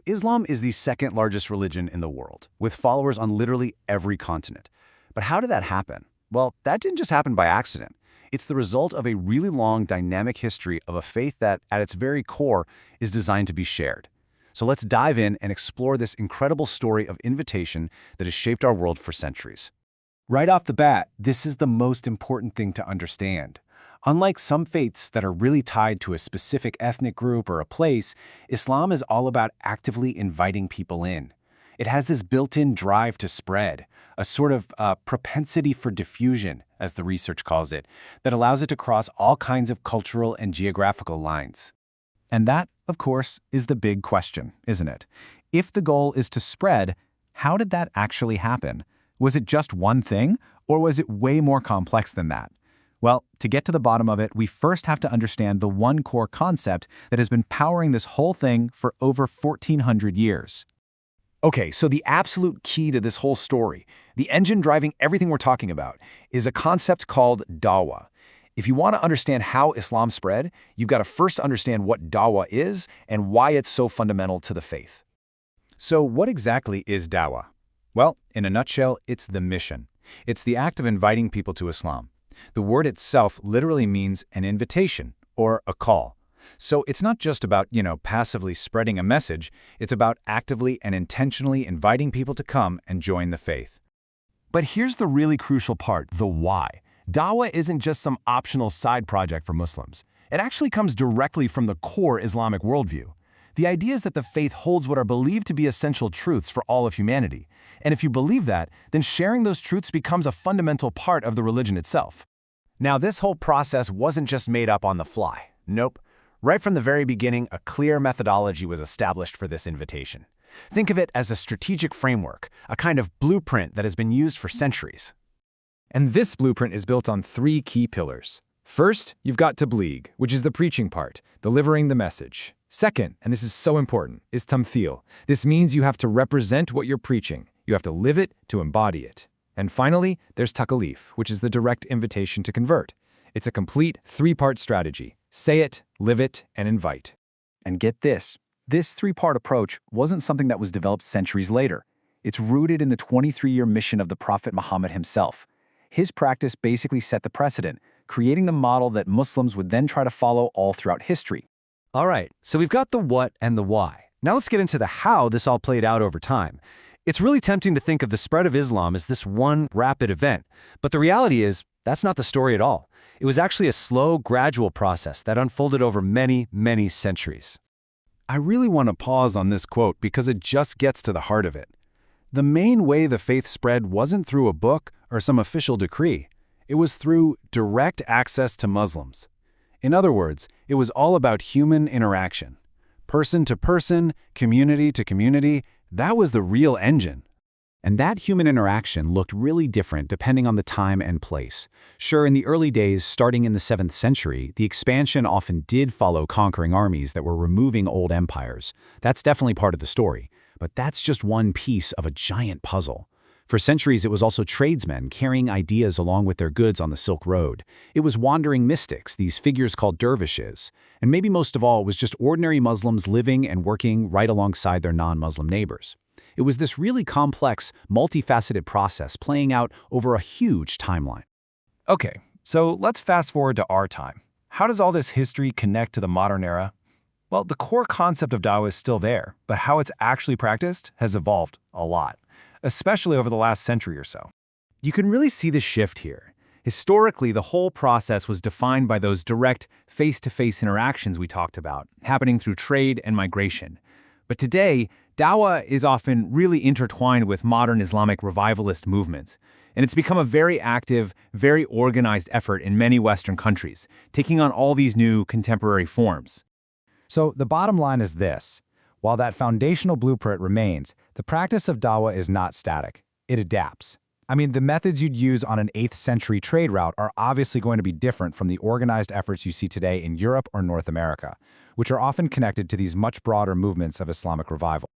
Islam is the second largest religion in the world, with followers on literally every continent. But how did that happen? Well, that didn't just happen by accident. It's the result of a really long, dynamic history of a faith that, at its very core, is designed to be shared. So let's dive in and explore this incredible story of invitation that has shaped our world for centuries. Right off the bat, this is the most important thing to understand. Unlike some faiths that are really tied to a specific ethnic group or a place, Islam is all about actively inviting people in. It has this built-in drive to spread, a sort of propensity for diffusion, as the research calls it, that allows it to cross all kinds of cultural and geographical lines. And that, of course, is the big question, isn't it? If the goal is to spread, how did that actually happen? Was it just one thing, or was it way more complex than that? Well, to get to the bottom of it, we first have to understand the one core concept that has been powering this whole thing for over 1,400 years. Okay, so the absolute key to this whole story, the engine driving everything we're talking about, is a concept called dawah. If you want to understand how Islam spread, you've got to first understand what dawah is and why it's so fundamental to the faith. So what exactly is dawah? Well, in a nutshell, it's the mission. It's the act of inviting people to Islam. The word itself literally means an invitation or a call. So it's not just about, passively spreading a message. It's about actively and intentionally inviting people to come and join the faith. But here's the really crucial part, the why. Dawah isn't just some optional side project for Muslims. It actually comes directly from the core Islamic worldview. The idea is that the faith holds what are believed to be essential truths for all of humanity. And if you believe that, then sharing those truths becomes a fundamental part of the religion itself. Now, this whole process wasn't just made up on the fly. Nope. Right from the very beginning, a clear methodology was established for this invitation. Think of it as a strategic framework, a kind of blueprint that has been used for centuries. And this blueprint is built on three key pillars. First, you've got tabligh, which is the preaching part, delivering the message. Second, and this is so important, is tamthil. This means you have to represent what you're preaching. You have to live it to embody it. And finally, there's takalif, which is the direct invitation to convert. It's a complete three-part strategy. Say it, live it, and invite. And get this three-part approach wasn't something that was developed centuries later. It's rooted in the 23-year mission of the Prophet Muhammad himself. His practice basically set the precedent, creating the model that Muslims would then try to follow all throughout history. All right, so we've got the what and the why. Now let's get into the how this all played out over time. It's really tempting to think of the spread of Islam as this one rapid event, but the reality is that's not the story at all. It was actually a slow, gradual process that unfolded over many, many centuries. I really want to pause on this quote because it just gets to the heart of it. The main way the faith spread wasn't through a book or some official decree. It was through direct access to Muslims. In other words, it was all about human interaction. Person to person, community to community, that was the real engine. And that human interaction looked really different depending on the time and place. Sure, in the early days, starting in the 7th century, the expansion often did follow conquering armies that were removing old empires. That's definitely part of the story. But that's just one piece of a giant puzzle. For centuries, it was also tradesmen carrying ideas along with their goods on the Silk Road. It was wandering mystics, these figures called dervishes. And maybe most of all, it was just ordinary Muslims living and working right alongside their non-Muslim neighbors. It was this really complex, multifaceted process playing out over a huge timeline. Okay, so let's fast forward to our time. How does all this history connect to the modern era? Well, the core concept of Dawah is still there, but how it's actually practiced has evolved a lot, especially over the last century or so. You can really see the shift here. Historically, the whole process was defined by those direct, face-to-face interactions we talked about, happening through trade and migration. But today, Dawah is often really intertwined with modern Islamic revivalist movements, and it's become a very active, very organized effort in many Western countries, taking on all these new contemporary forms. So the bottom line is this. While that foundational blueprint remains, the practice of Dawah is not static. It adapts. I mean, the methods you'd use on an 8th century trade route are obviously going to be different from the organized efforts you see today in Europe or North America, which are often connected to these much broader movements of Islamic revival.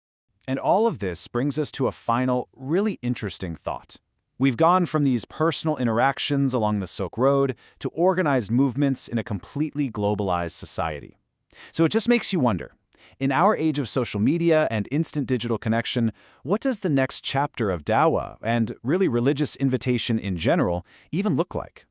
And all of this brings us to a final, really interesting thought. We've gone from these personal interactions along the Silk Road to organized movements in a completely globalized society. So it just makes you wonder, In our age of social media and instant digital connection, what does the next chapter of Dawah, and really religious invitation in general, even look like?